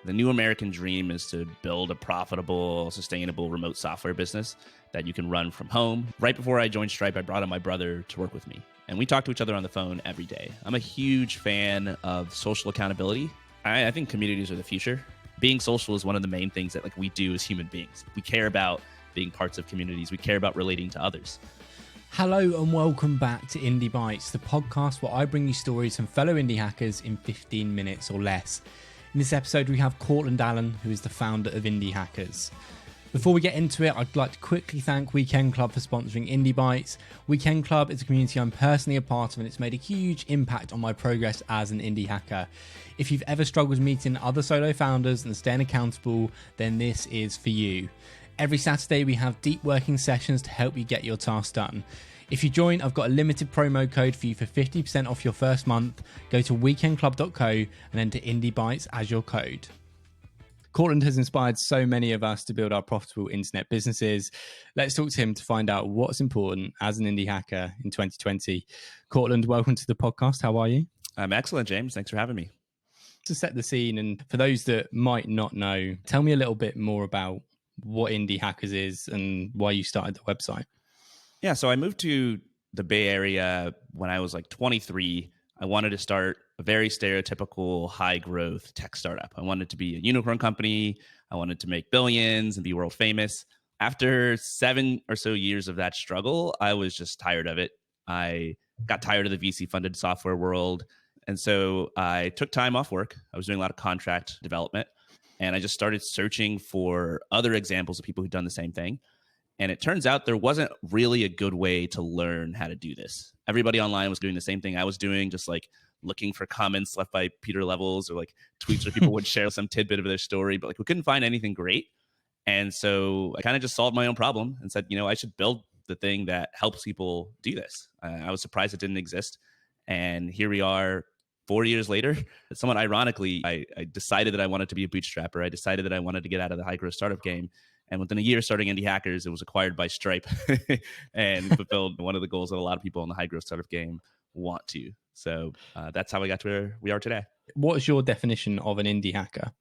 The new American dream is to build a profitable, sustainable remote software business that you can run from home. Right before I joined Stripe, I brought in my brother to work with me, and we talk to each other on the phone every day. I'm a huge fan of social accountability. I think communities are the future. Being social is one of the main things that we do as human beings. We care about being parts of communities. We care about relating to others. Hello and welcome back to Indie Bites, the podcast where I bring you stories from fellow indie hackers in 15 minutes or less. In this episode, we have Courtland Allen, who is the founder of Indie Hackers. Before we get into it, I'd like to quickly thank Weekend Club for sponsoring Indie Bites. Weekend Club is a community I'm personally a part of, and it's made a huge impact on my progress as an indie hacker. If you've ever struggled meeting other solo founders and staying accountable, then this is for you. Every Saturday, we have deep working sessions to help you get your tasks done. If you join, I've got a limited promo code for you for 50% off your first month. Go to weekendclub.co and enter Indie Bites as your code. Courtland has inspired so many of us to build our profitable internet businesses. Let's talk to him to find out what's important as an indie hacker in 2020. Courtland, welcome to the podcast. How are you? I'm excellent, James. Thanks for having me. To set the scene, and for those that might not know, tell me a little bit more about what Indie Hackers is and why you started the website. Yeah, so I moved to the Bay Area when I was 23. I wanted to start a very stereotypical high growth tech startup. I wanted to be a unicorn company. I wanted to make billions and be world famous. After 7 or so years of that struggle, I was just tired of it. I got tired of the VC funded software world. And so I took time off work. I was doing a lot of contract development, and I just started searching for other examples of people who'd done the same thing. And it turns out there wasn't really a good way to learn how to do this. Everybody online was doing the same thing I was doing, just looking for comments left by Peter Levels or tweets where people would share some tidbit of their story, but we couldn't find anything great. And so I kind of just solved my own problem and said, I should build the thing that helps people do this. I was surprised it didn't exist. And here we are 4 years later. Somewhat ironically, I decided that I wanted to be a bootstrapper. I decided that I wanted to get out of the high growth startup game. And within a year starting Indie Hackers, it was acquired by Stripe and fulfilled one of the goals that a lot of people in the high growth startup game want to. So that's how we got to where we are today. What is your definition of an indie hacker?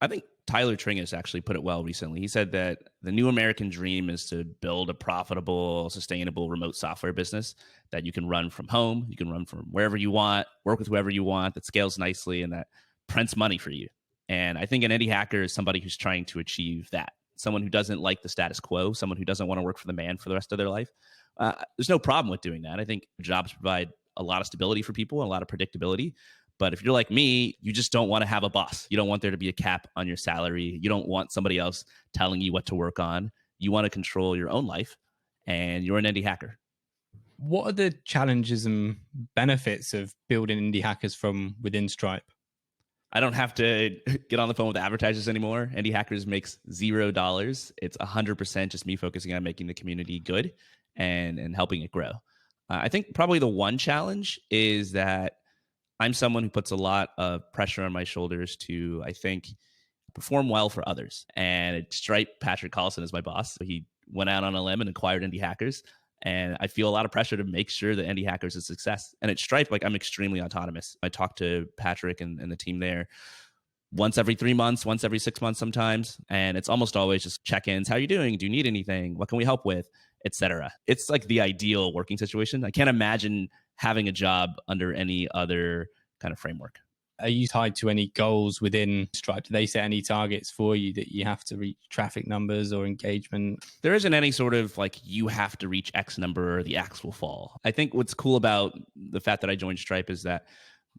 I think Tyler Tringas actually put it well recently. He said that the new American dream is to build a profitable, sustainable remote software business that you can run from home. You can run from wherever you want, work with whoever you want, that scales nicely and that prints money for you. And I think an indie hacker is somebody who's trying to achieve that. Someone who doesn't like the status quo, someone who doesn't want to work for the man for the rest of their life. There's no problem with doing that. I think jobs provide a lot of stability for people and a lot of predictability. But if you're like me, you just don't want to have a boss. You don't want there to be a cap on your salary. You don't want somebody else telling you what to work on. You want to control your own life, and you're an indie hacker. What are the challenges and benefits of building indie hackers from within Stripe? I don't have to get on the phone with advertisers anymore. Indie Hackers makes $0. It's 100% just me focusing on making the community good and helping it grow. I think probably the one challenge is that I'm someone who puts a lot of pressure on my shoulders to, I think, perform well for others. And at Stripe, Patrick Collison is my boss. So he went out on a limb and acquired Indie Hackers. And I feel a lot of pressure to make sure that Indie Hackers is a success. And at Stripe, I'm extremely autonomous. I talk to Patrick and the team there once every 3 months, once every 6 months sometimes. And it's almost always just check-ins. How are you doing? Do you need anything? What can we help with? Etc. It's the ideal working situation. I can't imagine having a job under any other kind of framework. Are you tied to any goals within Stripe? Do they set any targets for you that you have to reach, traffic numbers or engagement? There isn't any sort of you have to reach X number or the axe will fall. I think what's cool about the fact that I joined Stripe is that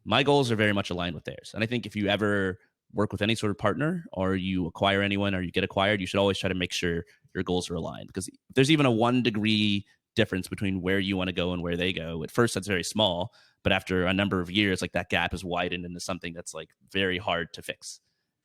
my goals are very much aligned with theirs. And I think if you ever work with any sort of partner or you acquire anyone or you get acquired, you should always try to make sure your goals are aligned. Because if there's even a 1 degree difference between where you want to go and where they go, at first that's very small. But after a number of years, that gap is widened into something that's very hard to fix.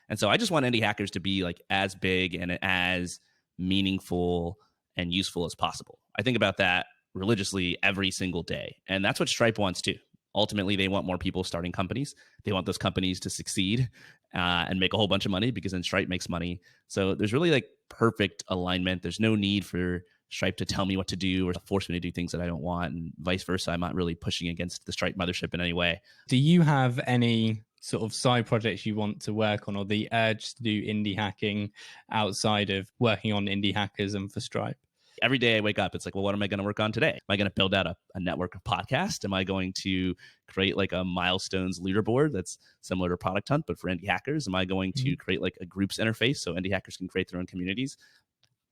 And so I just want indie hackers to be as big and as meaningful and useful as possible. I think about that religiously every single day. And that's what Stripe wants too. Ultimately, they want more people starting companies. They want those companies to succeed and make a whole bunch of money because then Stripe makes money. So there's really perfect alignment. There's no need for Stripe to tell me what to do or to force me to do things that I don't want, and vice versa. I'm not really pushing against the Stripe mothership in any way. Do you have any sort of side projects you want to work on, or the urge to do indie hacking outside of working on Indie Hackers and for Stripe? Every day I wake up, it's like, well, what am I going to work on today? Am I going to build out a network of podcasts? Am I going to create like a milestones leaderboard that's similar to Product Hunt, but for indie hackers? Am I going to create like a groups interface so indie hackers can create their own communities?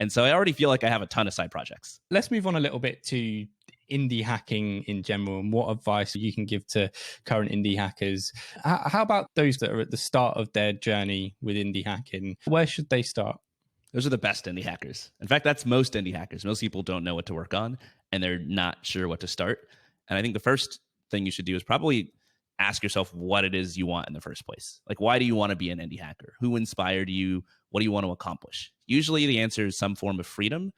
And so I already feel like I have a ton of side projects. Let's move on a little bit to indie hacking in general and what advice you can give to current indie hackers. How about those that are at the start of their journey with indie hacking? Where should they start? Those are the best indie hackers. In fact, that's most indie hackers. Most people don't know what to work on and they're not sure what to start. And I think the first thing you should do is probably ask yourself what it is you want in the first place. Like, why do you want to be an indie hacker? Who inspired you? What do you want to accomplish? Usually the answer is some form of freedom,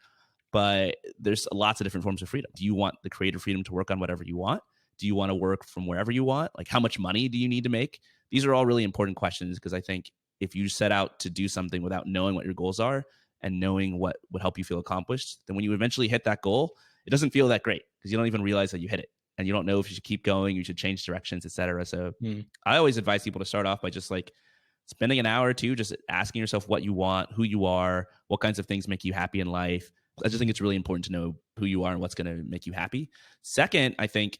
but there's lots of different forms of freedom. Do you want the creative freedom to work on whatever you want? Do you want to work from wherever you want? Like, how much money do you need to make? These are all really important questions because I think if you set out to do something without knowing what your goals are and knowing what would help you feel accomplished, then when you eventually hit that goal, it doesn't feel that great because you don't even realize that you hit it. And you don't know if you should keep going, you should change directions, et cetera. So I always advise people to start off by just like spending an hour or two, just asking yourself what you want, who you are, what kinds of things make you happy in life. I just think it's really important to know who you are and what's going to make you happy. Second, I think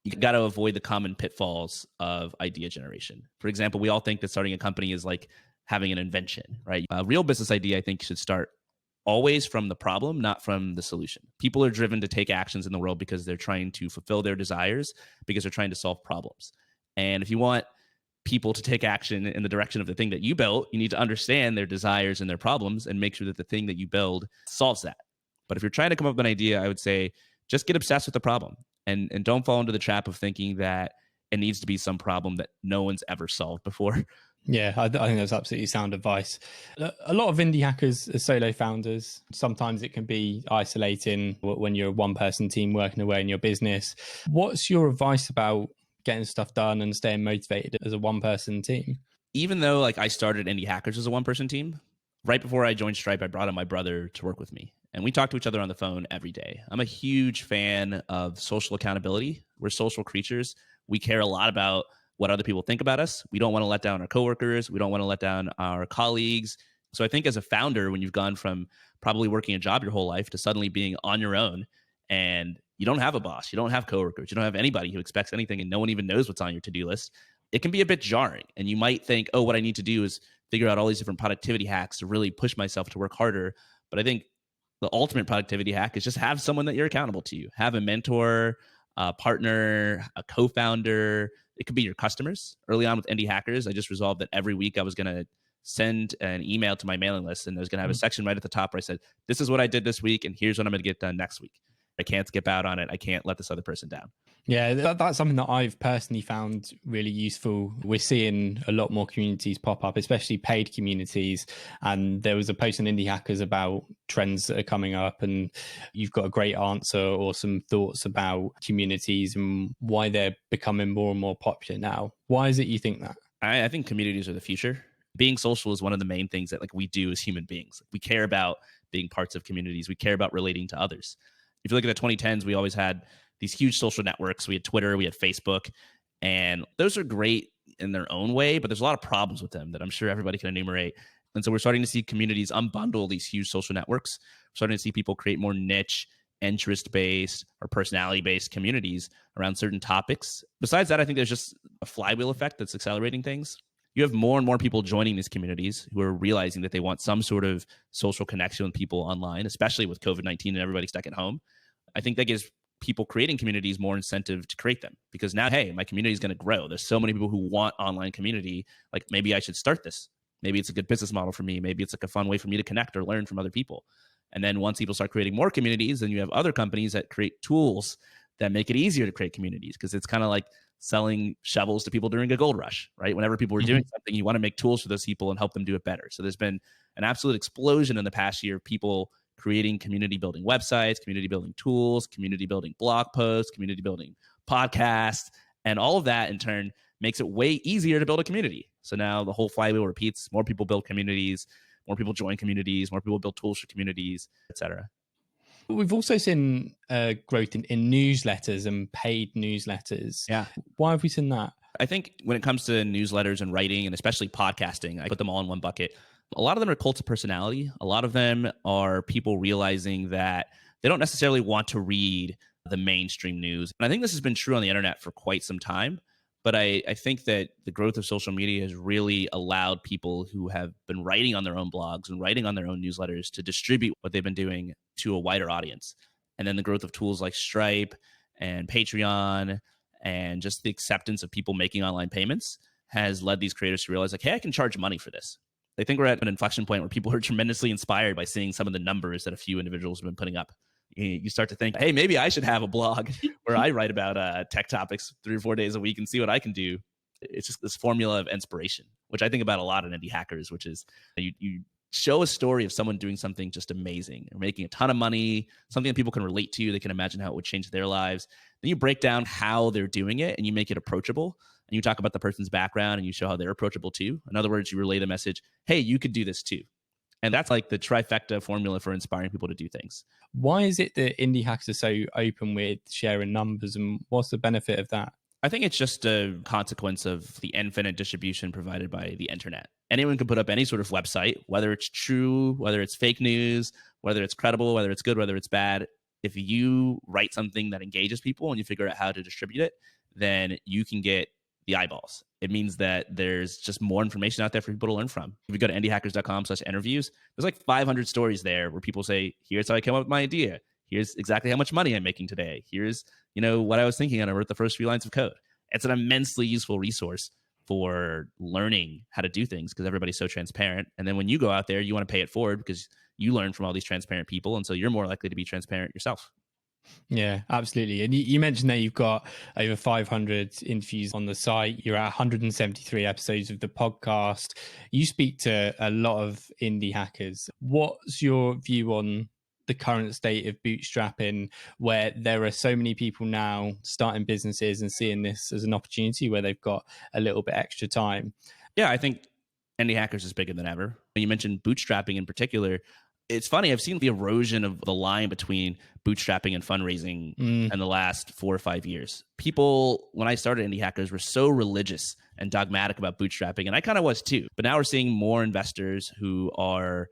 you got to avoid the common pitfalls of idea generation. For example, we all think that starting a company is like having an invention, right? A real business idea, I think, should start always from the problem, not from the solution. People are driven to take actions in the world because they're trying to fulfill their desires, because they're trying to solve problems. And if you want people to take action in the direction of the thing that you built, you need to understand their desires and their problems and make sure that the thing that you build solves that. But if you're trying to come up with an idea, I would say just get obsessed with the problem and don't fall into the trap of thinking that it needs to be some problem that no one's ever solved before. Yeah, I think that's absolutely sound advice. A lot of indie hackers are solo founders. Sometimes it can be isolating when you're a one-person team working away in your business. What's your advice about getting stuff done and staying motivated as a one-person team? Even though like I started Indie Hackers as a one-person team, right before I joined Stripe, I brought in my brother to work with me. And we talk to each other on the phone every day. I'm a huge fan of social accountability. We're social creatures. We care a lot about what other people think about us. We don't want to let down our coworkers. We don't want to let down our colleagues. So I think as a founder, when you've gone from probably working a job your whole life to suddenly being on your own and you don't have a boss, you don't have coworkers, you don't have anybody who expects anything and no one even knows what's on your to-do list, it can be a bit jarring. And you might think, oh, what I need to do is figure out all these different productivity hacks to really push myself to work harder. But I think the ultimate productivity hack is just have someone that you're accountable to. Have a mentor, a partner, a co-founder. It could be your customers. Early on with Indie Hackers, I just resolved that every week I was going to send an email to my mailing list, and I was going to have a section right at the top where I said, this is what I did this week, and here's what I'm going to get done next week. I can't skip out on it. I can't let this other person down. Yeah, that's something that I've personally found really useful. We're seeing a lot more communities pop up, especially paid communities. And there was a post on Indie Hackers about trends that are coming up, and you've got a great answer or some thoughts about communities and why they're becoming more and more popular now. Why is it you think that? I think communities are the future. Being social is one of the main things that like we do as human beings. We care about being parts of communities. We care about relating to others. If you look at the 2010s, we always had these huge social networks. We had Twitter, we had Facebook, and those are great in their own way, but there's a lot of problems with them that I'm sure everybody can enumerate. And so we're starting to see communities unbundle these huge social networks. We're starting to see people create more niche, interest-based or personality-based communities around certain topics. Besides that, I think there's just a flywheel effect that's accelerating things. You have more and more people joining these communities who are realizing that they want some sort of social connection with people online, especially with COVID-19 and everybody stuck at home. I think that gives people creating communities more incentive to create them because now, hey, my community is going to grow. There's so many people who want online community. Like maybe I should start this. Maybe it's a good business model for me. Maybe it's like a fun way for me to connect or learn from other people. And then once people start creating more communities, then you have other companies that create tools that make it easier to create communities because it's kind of like selling shovels to people during a gold rush, right? Whenever people are doing something, you want to make tools for those people and help them do it better. So there's been an absolute explosion in the past year of people creating community building websites, community building tools, community building blog posts, community building podcasts, and all of that in turn makes it way easier to build a community. So now the whole flywheel repeats. More people build communities, more people join communities, more people build tools for communities, etc. We've also seen growth in newsletters and paid newsletters. Yeah. Why have we seen that? I think when it comes to newsletters and writing, and especially podcasting, I put them all in one bucket. A lot of them are cults of personality. A lot of them are people realizing that they don't necessarily want to read the mainstream news. And I think this has been true on the internet for quite some time. But I think that the growth of social media has really allowed people who have been writing on their own blogs and writing on their own newsletters to distribute what they've been doing to a wider audience. And then the growth of tools like Stripe and Patreon and just the acceptance of people making online payments has led these creators to realize, like, hey, I can charge money for this. I think we're at an inflection point where people are tremendously inspired by seeing some of the numbers that a few individuals have been putting up. You start to think, hey, maybe I should have a blog where I write about tech topics 3 or 4 days a week and see what I can do. It's just this formula of inspiration, which I think about a lot in indie hackers, which is you show a story of someone doing something just amazing or making a ton of money, something that people can relate to. They can imagine how it would change their lives. Then you break down how they're doing it and you make it approachable. And you talk about the person's background and you show how they're approachable too. In other words, you relay the message, hey, you could do this too. And that's like the trifecta formula for inspiring people to do things. Why is it that indie hackers are so open with sharing numbers, and what's the benefit of that? I think it's just a consequence of the infinite distribution provided by the internet. Anyone can put up any sort of website, whether it's true, whether it's fake news, whether it's credible, whether it's good, whether it's bad. If you write something that engages people and you figure out how to distribute it, then you can get the eyeballs. It means that there's just more information out there for people to learn from. If you go to indiehackers.com/interviews, there's like 500 stories there where people say, here's how I came up with my idea. Here's exactly how much money I'm making today. Here's, what I was thinking, and I wrote the first few lines of code. It's an immensely useful resource for learning how to do things because everybody's so transparent. And then when you go out there, you want to pay it forward because you learn from all these transparent people. And so you're more likely to be transparent yourself. Yeah, absolutely. And you mentioned that you've got over 500 interviews on the site. You're at 173 episodes of the podcast. You speak to a lot of indie hackers. What's your view on the current state of bootstrapping, where there are so many people now starting businesses and seeing this as an opportunity where they've got a little bit extra time? Yeah, I think indie hackers is bigger than ever. When you mentioned bootstrapping in particular, it's funny, I've seen the erosion of the line between bootstrapping and fundraising in the last 4 or 5 years. People, when I started Indie Hackers, were so religious and dogmatic about bootstrapping, and I kind of was too. But now we're seeing more investors who are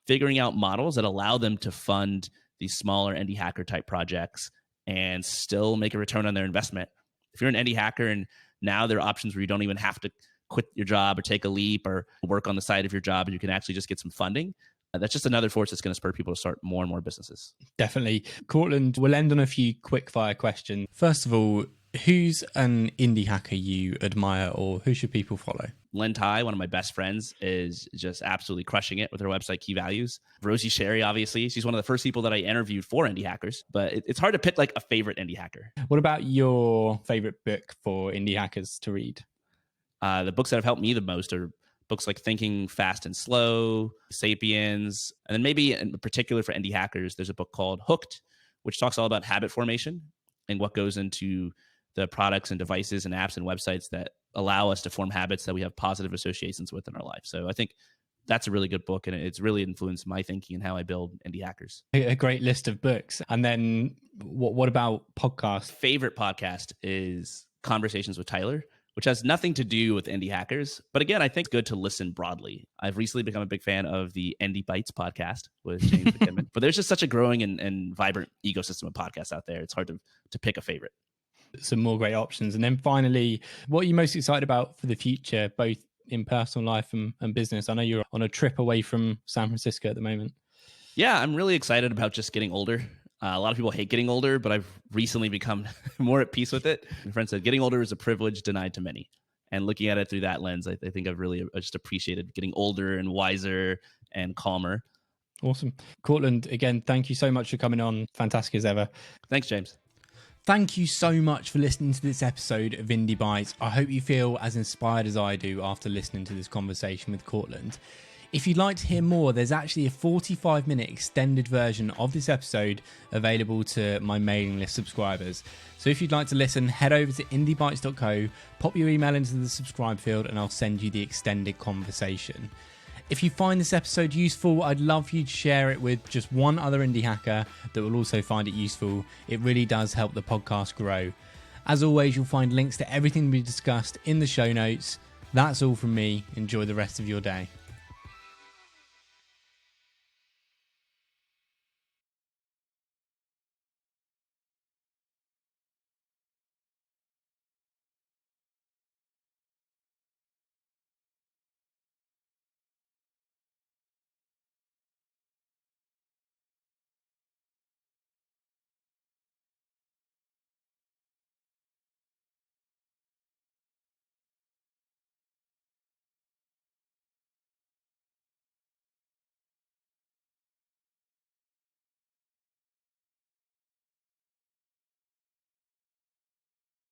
figuring out models that allow them to fund these smaller indie hacker type projects and still make a return on their investment. If you're an indie hacker and now there are options where you don't even have to quit your job or take a leap or work on the side of your job, and you can actually just get some funding, that's just another force that's going to spur people to start more and more businesses. Definitely. Courtland, we'll end on a few quick fire questions. First of all, who's an indie hacker you admire, or who should people follow? Len Tai, one of my best friends, is just absolutely crushing it with her website Key Values. Rosie Sherry, obviously, she's one of the first people that I interviewed for Indie Hackers, but it's hard to pick like a favorite indie hacker. What about your favorite book for indie hackers to read? The books that have helped me the most are books like Thinking Fast and Slow, Sapiens, and then maybe in particular for indie hackers, there's a book called Hooked, which talks all about habit formation and what goes into the products and devices and apps and websites that allow us to form habits that we have positive associations with in our life. So I think that's a really good book, and it's really influenced my thinking and how I build indie hackers. A great list of books. And then what about podcasts? Favorite podcast is Conversations with Tyler, which has nothing to do with indie hackers. But again, I think it's good to listen broadly. I've recently become a big fan of the Indie Bites podcast with James McKinnon. But there's just such a growing and vibrant ecosystem of podcasts out there. It's hard to pick a favorite. Some more great options. And then finally, what are you most excited about for the future, both in personal life and business? I know you're on a trip away from San Francisco at the moment. Yeah, I'm really excited about just getting older. A lot of people hate getting older, but I've recently become more at peace with it. My friend said, getting older is a privilege denied to many. And looking at it through that lens, I think I've really just appreciated getting older and wiser and calmer. Awesome. Courtland, again, thank you so much for coming on. Fantastic as ever. Thanks, James. Thank you so much for listening to this episode of Indie Bites. I hope you feel as inspired as I do after listening to this conversation with Courtland. If you'd like to hear more, there's actually a 45-minute extended version of this episode available to my mailing list subscribers. So if you'd like to listen, head over to indiebites.co, pop your email into the subscribe field, and I'll send you the extended conversation. If you find this episode useful, I'd love for you to share it with just one other indie hacker that will also find it useful. It really does help the podcast grow. As always, you'll find links to everything we discussed in the show notes. That's all from me. Enjoy the rest of your day.